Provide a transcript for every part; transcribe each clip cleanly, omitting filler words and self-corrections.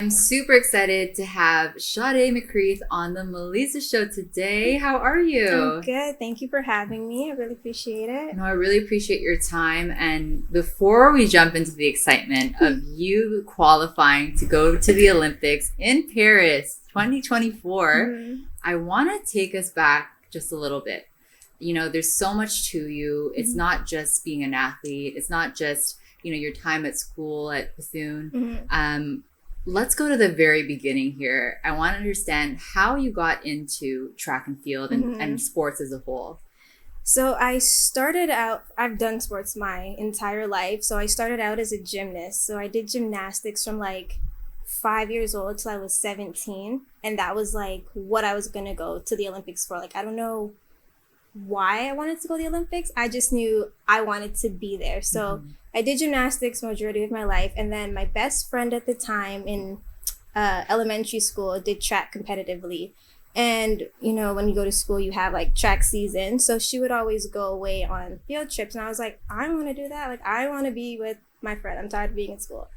I'm super excited to have Sade McCreath on the Meliza show today. How are you? I'm good. Thank you for having me. I really appreciate it. No, I really appreciate your time. And before we jump into the excitement of you qualifying to go to the Olympics in Paris 2024, I want to take us back just a little bit. You know, there's so much to you. It's not just being an athlete. It's not just, your time at school at Bethune. Let's go to the very beginning here. I want to understand how you got into track and field and sports as a whole. So I started out, I've done sports my entire life. So I started out as a gymnast. So I did gymnastics from like 5 years old till I was 17. And that was like what I was going to go to the Olympics for. Like, I don't know why I wanted to go to the Olympics. I just knew I wanted to be there. So I did gymnastics majority of my life. And then my best friend at the time in elementary school did track competitively. And, when you go to school, you have like track season. So she would always go away on field trips. And I was like, I want to do that. Like, I want to be with my friend. I'm tired of being in school.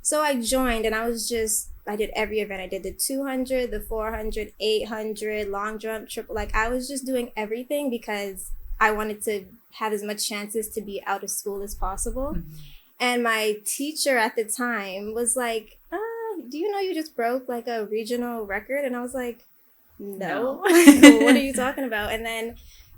So I joined and I did every event. I did the 200, the 400, 800, long jump, triple. Like, I was just doing everything because I wanted to have as much chances to be out of school as possible. And my teacher at the time was like, do you know you just broke like a regional record? And I was like, no. What are you talking about? And then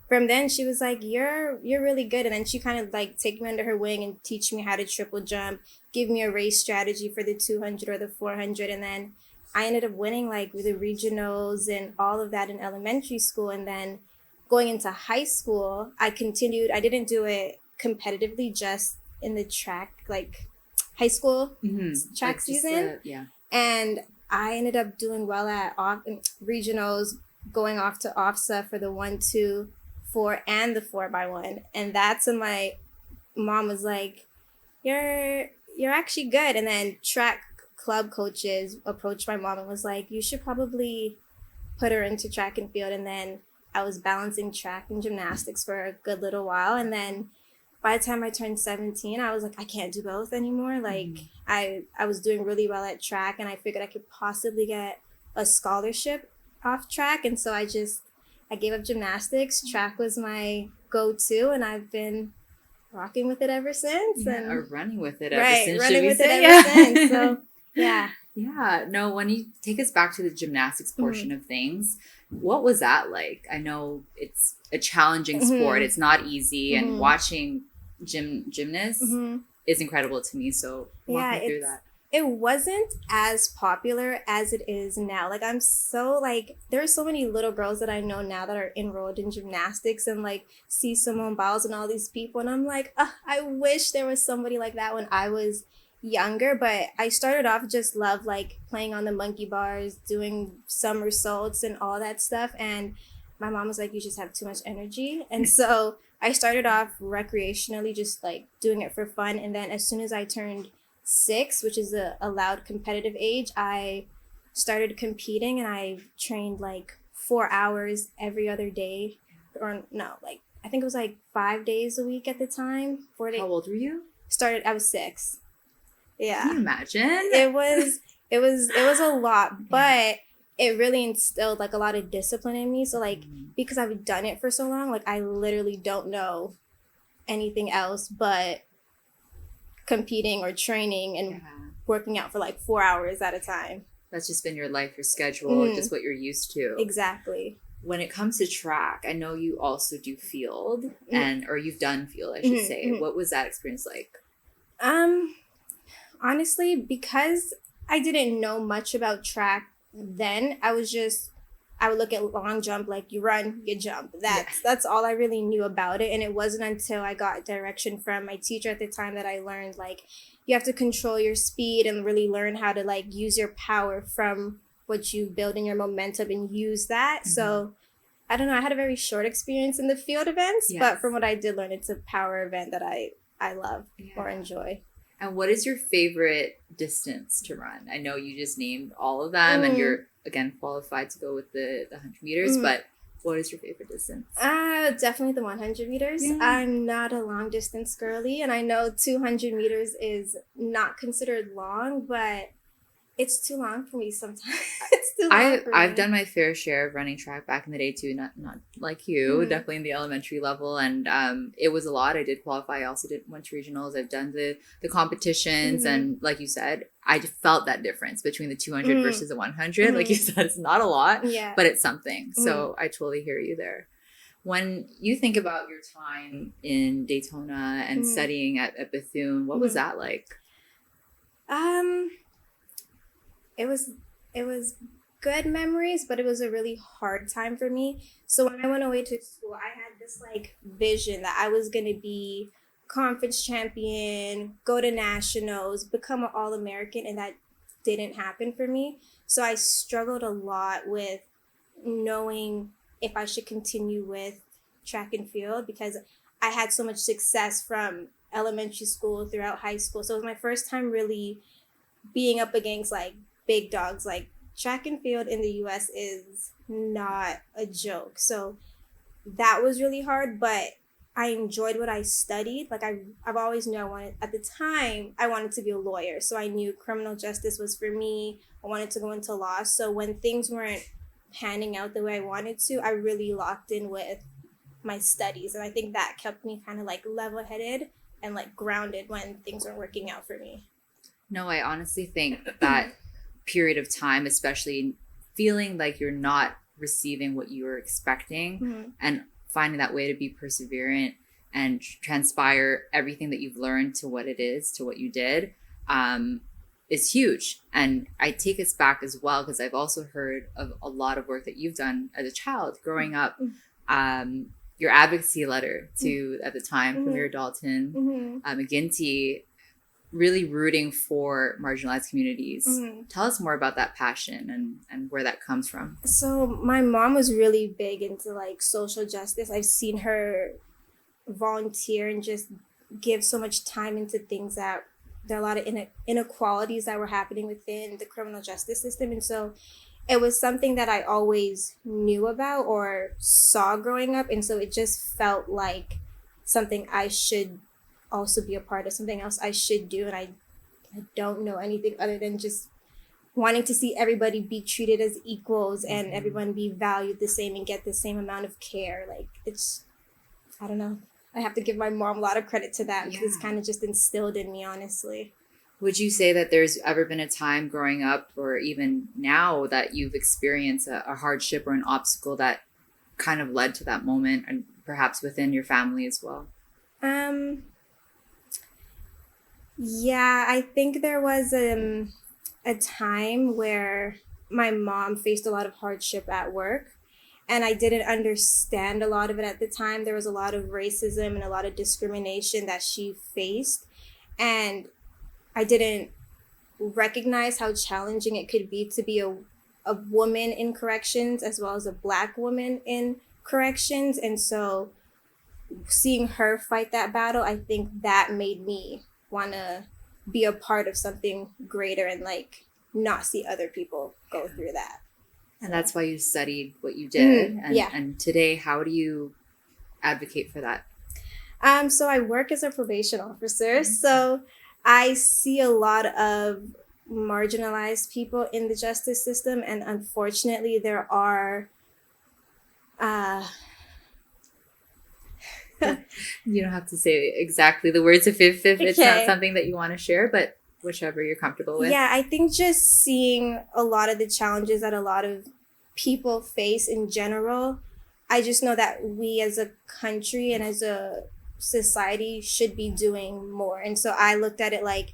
from then she was like, you're really good. And then she kind of like take me under her wing and teach me how to triple jump, give me a race strategy for the 200 or the 400. And then I ended up winning like the regionals and all of that in elementary school. And then going into high school, I continued. I didn't do it competitively, just in the track, like high school track season. And I ended up doing well at regionals, going off to OFSA for the 1, 2, 4, and the 4x1. And that's when my mom was like, you're actually good. And then track club coaches approached my mom and was like, you should probably put her into track and field. And then I was balancing track and gymnastics for a good little while. And then by the time I turned 17, I was like, I can't do both anymore. Like, I was doing really well at track, and I figured I could possibly get a scholarship off track. And so I gave up gymnastics. Track was my go-to, and I've been rocking with it ever since. Or running with it ever since. Running with it ever since. So, yeah. Yeah. No, when you take us back to the gymnastics portion of things, what was that like? I know it's a challenging sport. It's not easy. And watching gymnasts is incredible to me. So walk me through that. It wasn't as popular as it is now. Like, there are so many little girls that I know now that are enrolled in gymnastics and like see Simone Biles and all these people. And I'm like, I wish there was somebody like that when I was younger. But I started off just love like playing on the monkey bars, doing somersaults and all that stuff. And my mom was like, you just have too much energy. And so I started off recreationally, just like doing it for fun. And then as soon as I turned 6, which is the allowed competitive age, I started competing, and I trained like 4 hours every other day. Or no, like I think it was like 5 days a week at the time. 4 days. How old were you? I was 6. Yeah. Can you imagine? It was a lot, but it really instilled like a lot of discipline in me. So like, because I've done it for so long, like I literally don't know anything else but competing or training and working out for like 4 hours at a time. That's just been your life, your schedule, just what you're used to. Exactly. When it comes to track, I know you also do field or you've done field, I should say. What was that experience like? Honestly, because I didn't know much about track then, I would look at long jump, like you run, you jump. That's all I really knew about it. And it wasn't until I got direction from my teacher at the time that I learned like you have to control your speed and really learn how to like use your power from what you build in your momentum and use that. So I don't know, I had a very short experience in the field events, but from what I did learn, it's a power event that I love or enjoy. And what is your favorite distance to run? I know you just named all of them and you're, again, qualified to go with the 100 meters, but what is your favorite distance? Definitely the 100 meters. Yeah. I'm not a long distance girly, and I know 200 meters is not considered long, but It's too long for me sometimes. It's too long for me. I've done my fair share of running track back in the day too, not like you, definitely in the elementary level, and it was a lot. I did qualify. I also went to regionals. I've done the competitions, and like you said, I just felt that difference between the 200 versus the 100. Like you said, it's not a lot, but it's something. So I totally hear you there. When you think about your time in Daytona and studying at Bethune, what was that like? It was good memories, but it was a really hard time for me. So when I went away to school, I had this like vision that I was going to be conference champion, go to nationals, become an All-American, and that didn't happen for me. So I struggled a lot with knowing if I should continue with track and field because I had so much success from elementary school throughout high school. So it was my first time really being up against like big dogs. Like track and field in the US is not a joke. So that was really hard, but I enjoyed what I studied. Like I've always knew at the time I wanted to be a lawyer. So I knew criminal justice was for me. I wanted to go into law. So when things weren't panning out the way I wanted to, I really locked in with my studies. And I think that kept me kind of like level-headed and like grounded when things weren't working out for me. No, I honestly think that period of time, especially feeling like you're not receiving what you were expecting and finding that way to be perseverant and transpire everything that you've learned to what it is, to what you did, is huge. And I take us back as well, because I've also heard of a lot of work that you've done as a child growing up. Your advocacy letter to, at the time, Premier Dalton McGuinty, really rooting for marginalized communities. Tell us more about that passion and where that comes from. So my mom was really big into like social justice. I've seen her volunteer and just give so much time into things that there are a lot of inequalities that were happening within the criminal justice system. And so it was something that I always knew about or saw growing up. And so it just felt like something I should also be a part of, something else I should do. And I don't know anything other than just wanting to see everybody be treated as equals and everyone be valued the same and get the same amount of care. Like I don't know. I have to give my mom a lot of credit to that because it's kind of just instilled in me, honestly. Would you say that there's ever been a time growing up or even now that you've experienced a hardship or an obstacle that kind of led to that moment, and perhaps within your family as well? Yeah, I think there was a time where my mom faced a lot of hardship at work, and I didn't understand a lot of it at the time. There was a lot of racism and a lot of discrimination that she faced, and I didn't recognize how challenging it could be to be a woman in corrections as well as a Black woman in corrections. And so seeing her fight that battle, I think that made me want to be a part of something greater and like not see other people go through that. And that's why you studied what you did. And today, how do you advocate for that? So I work as a probation officer. So I see a lot of marginalized people in the justice system, and unfortunately there are you don't have to say exactly the words if it's not something that you want to share, but whichever you're comfortable with. Yeah, I think just seeing a lot of the challenges that a lot of people face in general, I just know that we as a country and as a society should be doing more. And so I looked at it like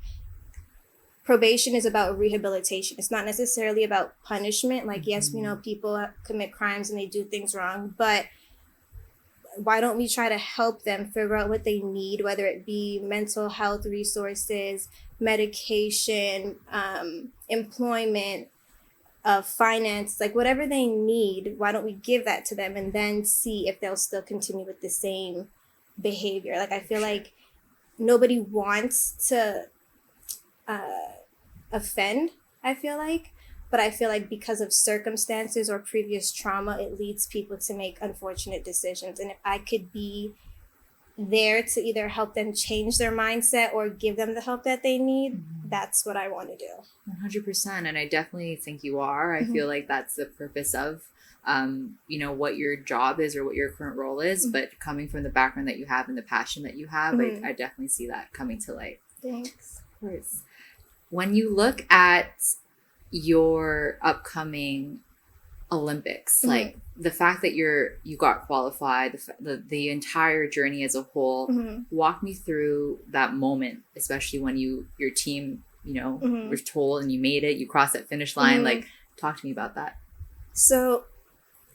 probation is about rehabilitation. It's not necessarily about punishment. Like, yes, we know people commit crimes and they do things wrong, but why don't we try to help them figure out what they need, whether it be mental health resources, medication, employment, finance, like whatever they need, why don't we give that to them and then see if they'll still continue with the same behavior. Like, I feel like nobody wants to offend, I feel like, but I feel like because of circumstances or previous trauma, it leads people to make unfortunate decisions. And if I could be there to either help them change their mindset or give them the help that they need, that's what I want to do. 100%. And I definitely think you are. I feel like that's the purpose of, what your job is or what your current role is. But coming from the background that you have and the passion that you have, I definitely see that coming to light. Thanks. Of course. When you look at your upcoming Olympics, like the fact that you got qualified, the entire journey as a whole, walk me through that moment, especially when your team, were told and you made it, you crossed that finish line. Like, talk to me about that. So,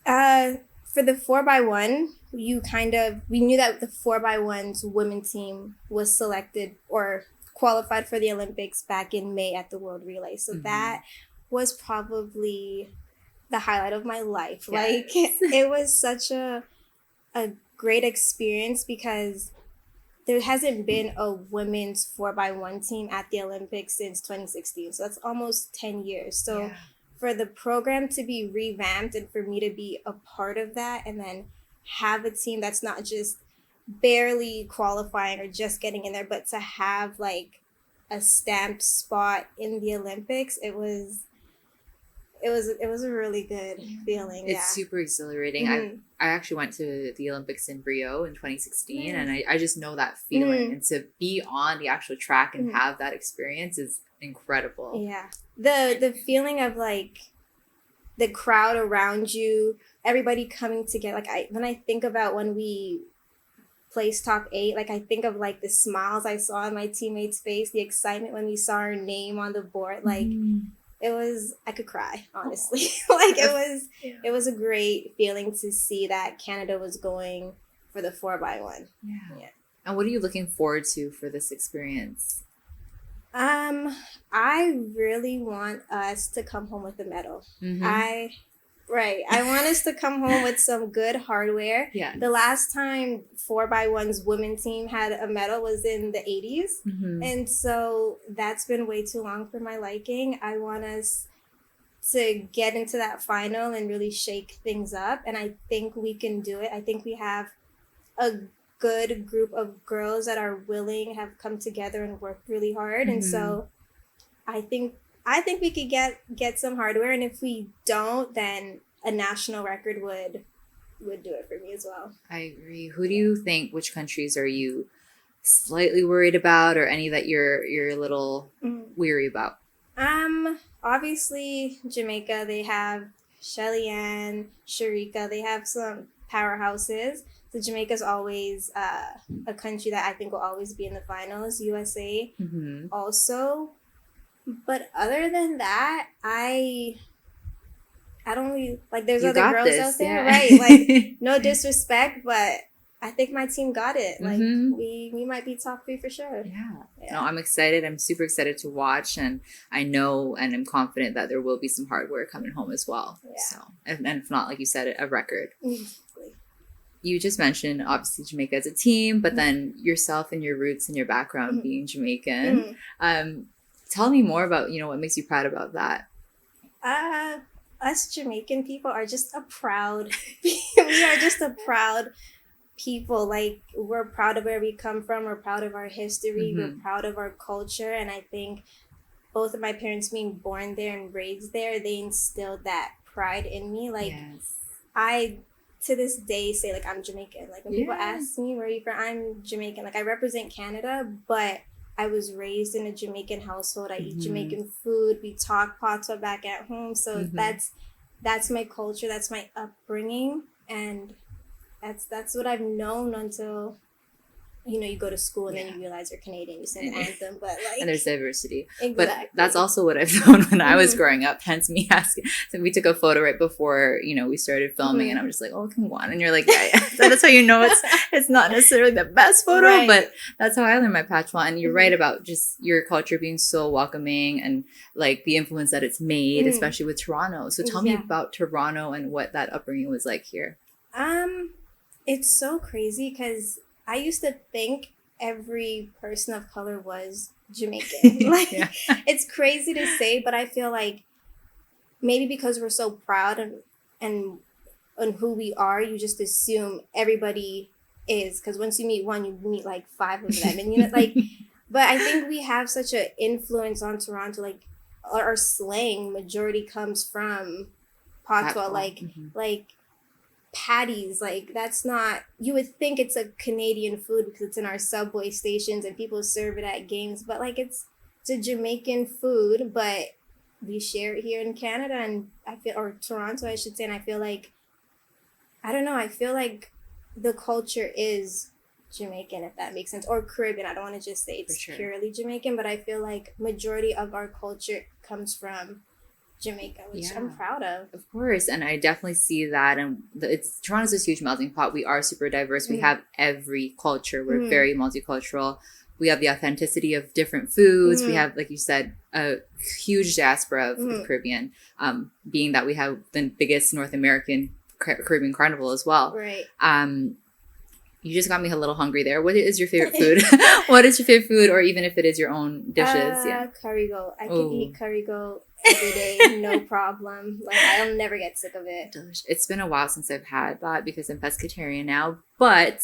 for the 4x1, we knew that the 4x1's women's team was selected or qualified for the Olympics back in May at the World Relay. So that was probably the highlight of my life. Yes. Like, it was such a great experience because there hasn't been a women's 4x1 team at the Olympics since 2016. So that's almost 10 years. So for the program to be revamped and for me to be a part of that and then have a team that's not just barely qualifying or just getting in there, but to have like a stamped spot in the Olympics, it was a really good feeling. It's super exhilarating. I actually went to the Olympics in Rio in 2016, and I just know that feeling. And to be on the actual track and have that experience is incredible. Yeah. The feeling of like the crowd around you, everybody coming together. Like when I think about when we placed top 8, like I think of like the smiles I saw on my teammates' face, the excitement when we saw our name on the board, like it was, I could cry, honestly. Like it was a great feeling to see that Canada was going for the 4x1. Yeah. And what are you looking forward to for this experience? I really want us to come home with a medal. I want us to come home with some good hardware. Yeah. The last time 4x1's women team had a medal was in the 80s. And so that's been way too long for my liking. I want us to get into that final and really shake things up. And I think we can do it. I think we have a good group of girls that are willing, have come together and worked really hard. And so I think we could get some hardware, and if we don't, then a national record would do it for me as well. I agree. Who do you think, which countries are you slightly worried about, or any that you're a little weary about? Obviously Jamaica, they have Shelly Ann, Sharika, they have some powerhouses. So Jamaica's always a country that I think will always be in the finals. USA also. But other than that, I don't really, like, there's other girls out there, right? Like, no disrespect, but I think my team got it. Like, we might be top 3 for sure. Yeah. No, I'm excited. I'm super excited to watch, and I know and I'm confident that there will be some hardware coming home as well. Yeah. So, and if not, like you said, a record. Exactly. You just mentioned, obviously, Jamaica as a team, but then yourself and your roots and your background being Jamaican. Tell me more about, what makes you proud about that. Us Jamaican people are just we are just a proud people. Like, we're proud of where we come from. We're proud of our history. We're proud of our culture. And I think both of my parents being born there and raised there, they instilled that pride in me. Like, I, to this day, say, like, I'm Jamaican. Like, when people ask me, where are you from? I'm Jamaican. Like, I represent Canada, but I was raised in a Jamaican household. I eat Jamaican food. We talk patois back at home. So that's my culture. That's my upbringing. And that's what I've known until, you go to school and then you realize you're Canadian. You sing the anthem, but like... And there's diversity. Exactly. But that's also what I've known when I was growing up. Hence me asking. So we took a photo right before, we started filming, and I'm just like, oh, come on. And you're like, yeah. That's how you know it's not necessarily the best photo, but that's how I learned my patois. And you're right about just your culture being so welcoming and like the influence that it's made, especially with Toronto. So tell me about Toronto and what that upbringing was like here. It's so crazy because I used to think every person of color was Jamaican. Like, it's crazy to say, but I feel like maybe because we're so proud and who we are, you just assume everybody is, because once you meet one, you meet like 5 of them, and you know, like. But I think we have such an influence on Toronto, like our slang majority comes from patois, like patties, like that's not, you would think it's a Canadian food because it's in our subway stations and people serve it at games, but like it's a Jamaican food, but we share it here in Canada, and I feel, or Toronto I should say, and I feel like, I don't know, I feel like the culture is Jamaican, if that makes sense, or Caribbean. I don't want to just say it's purely Jamaican, but I feel like majority of our culture comes from Jamaica, which I'm proud of. Of course, and I definitely see that. And Toronto's a huge melting pot. We are super diverse. We have every culture. We're very multicultural. We have the authenticity of different foods. We have, like you said, a huge diaspora of the Caribbean, being that we have the biggest North American Caribbean carnival as well. Right. You just got me a little hungry there. What is your favorite food? What is your favorite food, or even if it is your own dishes? Curry goat. I could eat curry goat every day, no problem. Like, I'll never get sick of it. Delicious. It's been a while since I've had that because I'm pescatarian now, but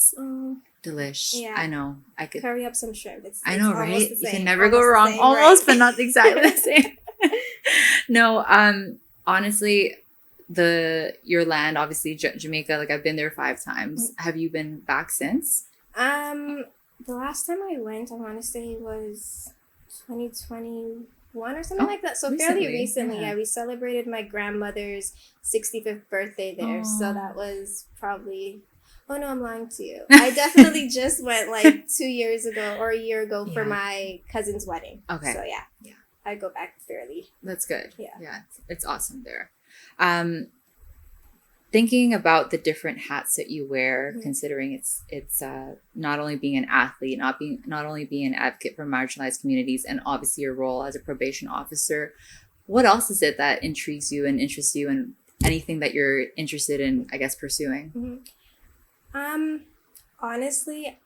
delish. Yeah. I know. I could curry up some shrimp. I know, right? You can never go wrong. Almost, but not exactly the same. No, honestly, your land, obviously Jamaica, like I've been there 5 times. Have you been back since? The last time I went, I want to say was 2021 or something like that. So fairly recently. Yeah, we celebrated my grandmother's 65th birthday there. So that was probably, oh no, I'm lying to you. I definitely just went like 2 years ago or a year ago for my cousin's wedding. Okay. So yeah. I go back fairly. That's good. Yeah, it's awesome there. Thinking about the different hats that you wear, considering it's not only being an athlete, not only being an advocate for marginalized communities, and obviously your role as a probation officer, what else is it that intrigues you and interests you, and anything that you're interested in, I guess, pursuing? Honestly,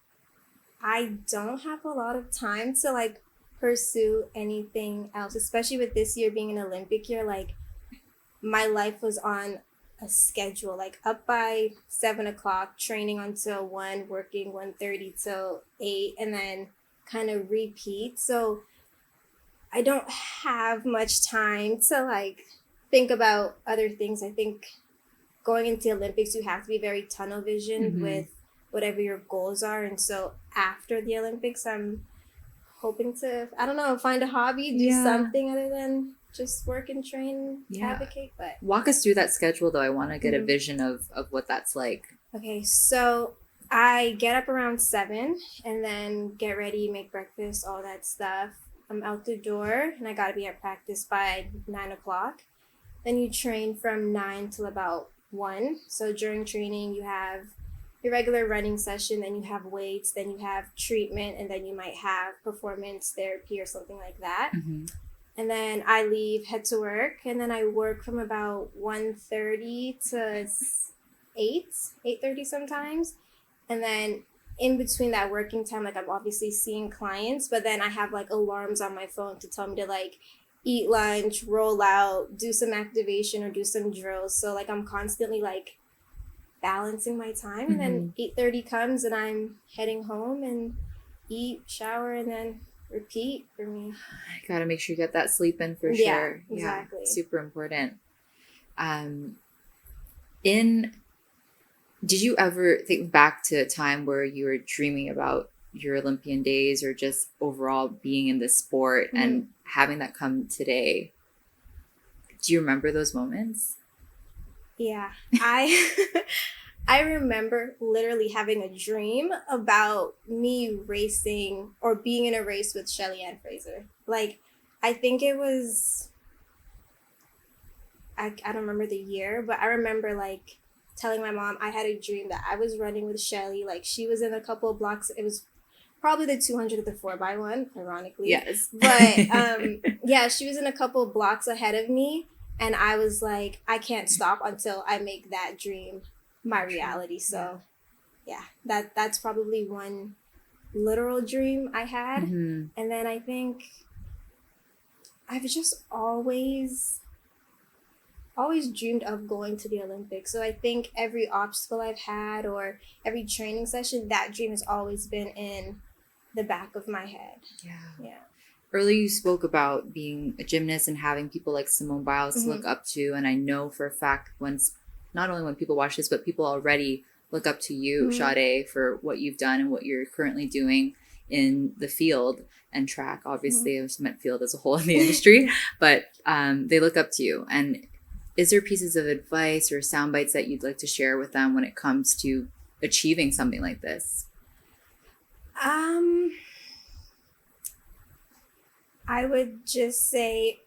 I don't have a lot of time to like pursue anything else, especially with this year being an Olympic year. Like, my life was on a schedule, like up by 7 o'clock, training until 1, working 1:30 till 8, and then kind of repeat. So I don't have much time to like think about other things. I think going into the Olympics, you have to be very tunnel visioned with whatever your goals are. And so after the Olympics, I'm hoping to, I don't know, find a hobby, do something other than just work and train, advocate. But walk us through that schedule, though. I want to get a vision of what that's like. Okay, so I get up around 7 and then get ready, make breakfast, all that stuff. I'm out the door and I got to be at practice by 9 o'clock. Then you train from 9 till about 1. So during training, you have your regular running session, then you have weights, then you have treatment, and then you might have performance therapy or something like that. And then I leave, head to work, and then I work from about 1:30 to 8:30 sometimes. And then in between that working time, like I'm obviously seeing clients, but then I have like alarms on my phone to tell me to like eat lunch, roll out, do some activation or do some drills. So like I'm constantly like balancing my time. And then 8:30 comes and I'm heading home and eat, shower, and then repeat for me. I gotta make sure you get that sleep in for sure. Exactly. Super important. Did you ever think back to a time where you were dreaming about your Olympian days, or just overall being in the sport and having that come today? Do you remember those moments? Yeah, I remember literally having a dream about me racing or being in a race with Shelly Ann Fraser. Like, I think it was, I don't remember the year, but I remember like telling my mom I had a dream that I was running with Shelly. Like, she was in a couple of blocks. It was probably the 200 of the 4x1, ironically. Yes. But yeah, she was in a couple of blocks ahead of me. And I was like, I can't stop until I make that dream my reality. So yeah, that's probably one literal dream I had. And then I think I've just always always dreamed of going to the Olympics. So I think every obstacle I've had or every training session, that dream has always been in the back of my head. Yeah. Earlier you spoke about being a gymnast and having people like Simone Biles to look up to. And I know for a fact not only when people watch this, but people already look up to you, Sade, for what you've done and what you're currently doing in the field and track. Obviously, I just meant field as a whole in the industry, but they look up to you. And is there pieces of advice or sound bites that you'd like to share with them when it comes to achieving something like this? I would just say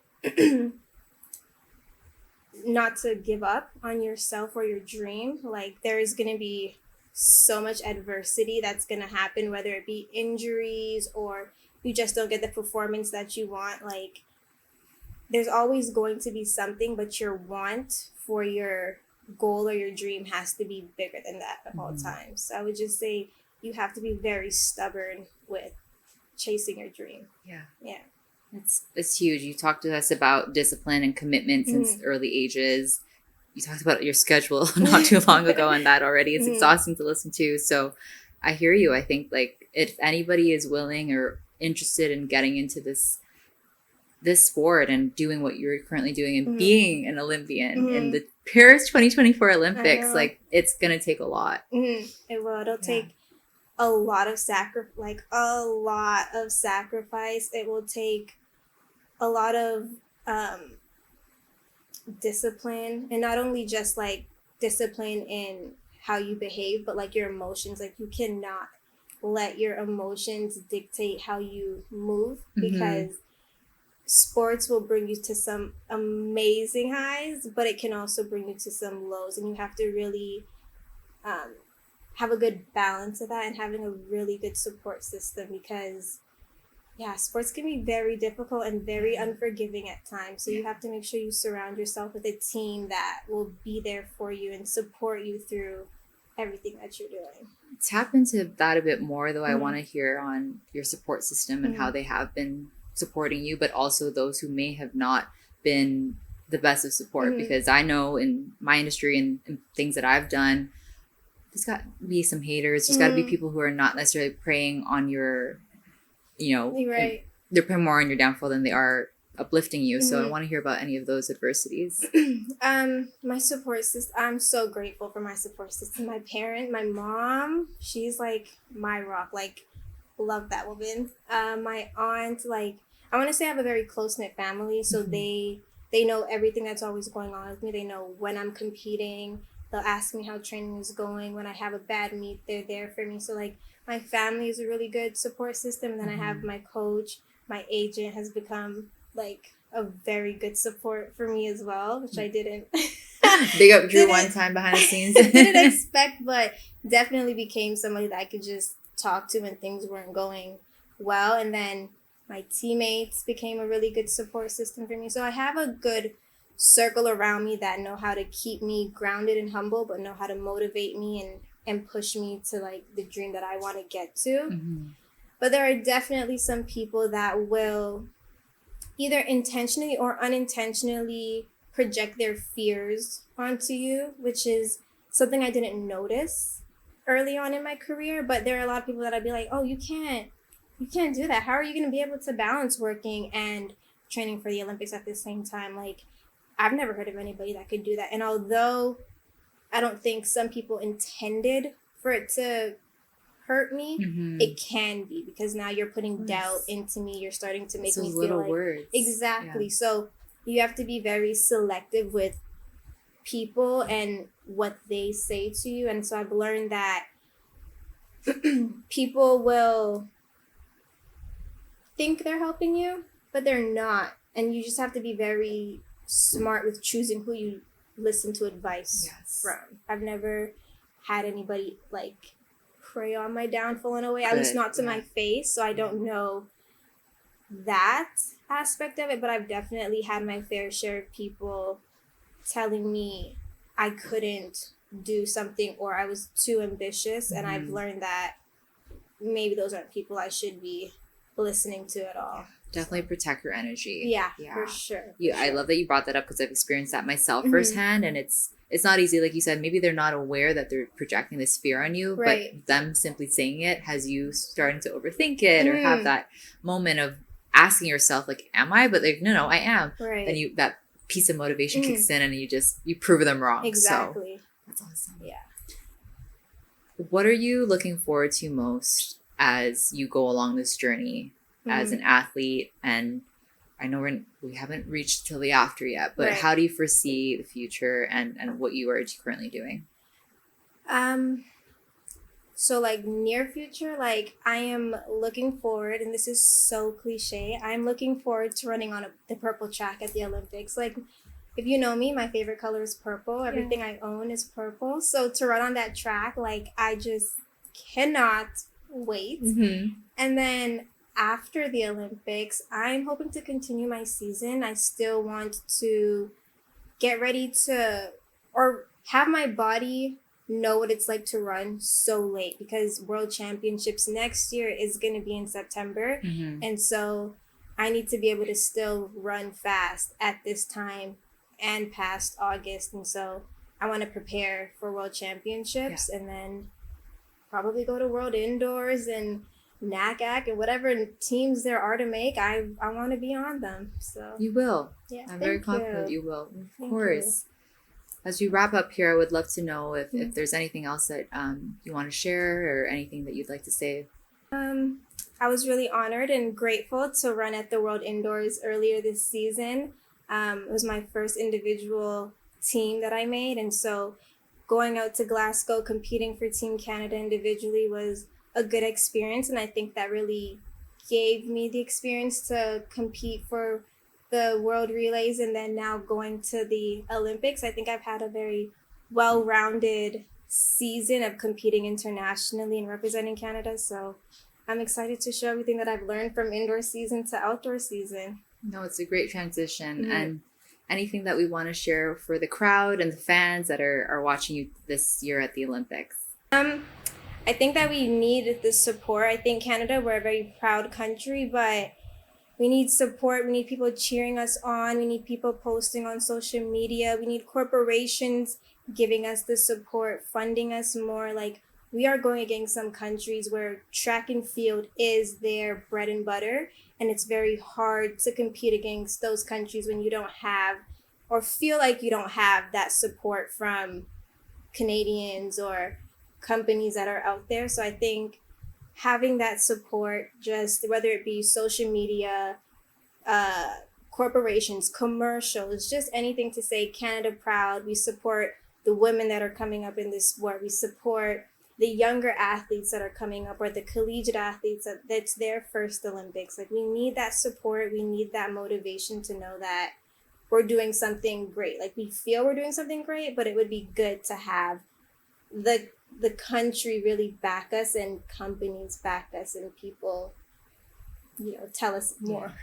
not to give up on yourself or your dream. Like, there is going to be so much adversity that's going to happen, whether it be injuries or you just don't get the performance that you want. Like, there's always going to be something, but your want for your goal or your dream has to be bigger than that at all times. So I would just say you have to be very stubborn with chasing your dream. Yeah. It's huge. You talked to us about discipline and commitment since early ages. You talked about your schedule not too long ago on that already. It's exhausting to listen to. So I hear you. I think like if anybody is willing or interested in getting into this sport and doing what you're currently doing and being an Olympian in the Paris 2024 Olympics, like it's going to take a lot. It will. It'll take a lot of sacrifice. It will take a lot of discipline, and not only just like discipline in how you behave, but like your emotions. Like, you cannot let your emotions dictate how you move, because sports will bring you to some amazing highs, but it can also bring you to some lows, and you have to really have a good balance of that and having a really good support system, because sports can be very difficult and very unforgiving at times. So you have to make sure you surround yourself with a team that will be there for you and support you through everything that you're doing. Tap into that a bit more, though. I want to hear on your support system and how they have been supporting you, but also those who may have not been the best of support, because I know in my industry and things that I've done, there's got to be some haters. There's got to be people who are not necessarily preying on your, Right. They're preying more on your downfall than they are uplifting you. So I want to hear about any of those adversities. My support system, I'm so grateful for my support system. My mom, she's like my rock. Like, love that woman. My aunt, like, I want to say I have a very close-knit family, so they know everything that's always going on with me. They know when I'm competing. They'll ask me how training is going. When I have a bad meet, they're there for me. So, like, my family is a really good support system. And then I have my coach. My agent has become, like, a very good support for me as well, which I didn't. Big up Drew one time behind the scenes. Didn't expect, but definitely became somebody that I could just talk to when things weren't going well. And then my teammates became a really good support system for me. So I have a good circle around me that know how to keep me grounded and humble, but know how to motivate me and push me to like the dream that I want to get to. But there are definitely some people that will either intentionally or unintentionally project their fears onto you, which is something I didn't notice early on in my career. But there are a lot of people that I'd be like, oh, you can't do that. How are you going to be able to balance working and training for the Olympics at the same time? Like, I've never heard of anybody that could do that. And although I don't think some people intended for it to hurt me, it can be, because now you're putting doubt into me. You're starting to make me feel like words. Exactly. Yeah. So you have to be very selective with people and what they say to you. And so I've learned that people will think they're helping you, but they're not. And you just have to be very smart with choosing who you listen to advice from. I've never had anybody like prey on my downfall in a way, at least not to my face, so I don't know that aspect of it, but I've definitely had my fair share of people telling me I couldn't do something or I was too ambitious, and I've learned that maybe those aren't people I should be listening to at all. Definitely protect your energy. Yeah, for sure. I love that you brought that up because I've experienced that myself firsthand, and it's not easy. Like you said, maybe they're not aware that they're projecting this fear on you, right. but them simply saying it has you starting to overthink it or have that moment of asking yourself, like, am I? But like, no, I am. Right. Then that piece of motivation kicks in and you prove them wrong. Exactly. So, that's awesome. Yeah. What are you looking forward to most as you go along this journey as an athlete? And I know we haven't reached till the after yet, but how do you foresee the future and what you are currently doing? So like near future, like I am looking forward, and this is so cliche, I'm looking forward to running on the purple track at the Olympics. Like, if you know me, my favorite color is purple. Everything I own is purple. So to run on that track, like, I just cannot wait. And then after the Olympics, I'm hoping to continue my season. I still want to get ready to, or have my body know what it's like to run so late, because World Championships next year is going to be in September. And so I need to be able to still run fast at this time and past August. And so I want to prepare for World Championships and then probably go to World Indoors and NACAC and whatever teams there are to make. I want to be on them. So you will. Yeah, I'm very confident you will. Of course. As we wrap up here, I would love to know if there's anything else that you want to share or anything that you'd like to say. I was really honored and grateful to run at the World Indoors earlier this season. It was my first individual team that I made. And so going out to Glasgow, competing for Team Canada individually was a good experience. And I think that really gave me the experience to compete for the World Relays. And then now going to the Olympics, I think I've had a very well-rounded season of competing internationally and representing Canada. So I'm excited to show everything that I've learned from indoor season to outdoor season. No, it's a great transition. And anything that we want to share for the crowd and the fans that are watching you this year at the Olympics? I think that we need the support. I think Canada, we're a very proud country, but we need support. We need people cheering us on. We need people posting on social media. We need corporations giving us the support, funding us more. Like, we are going against some countries where track and field is their bread and butter, and it's very hard to compete against those countries when you don't have, or feel like you don't have, that support from Canadians or companies that are out there. So I think having that support, just whether it be social media, corporations, commercials, just anything to say Canada proud. We support the women that are coming up in this sport. We support the younger athletes that are coming up, or the collegiate athletes that's their first Olympics. Like, we need that support. We need that motivation to know that we're doing something great. Like, we feel we're doing something great, but it would be good to have the country really back us, and companies back us, and people, tell us more.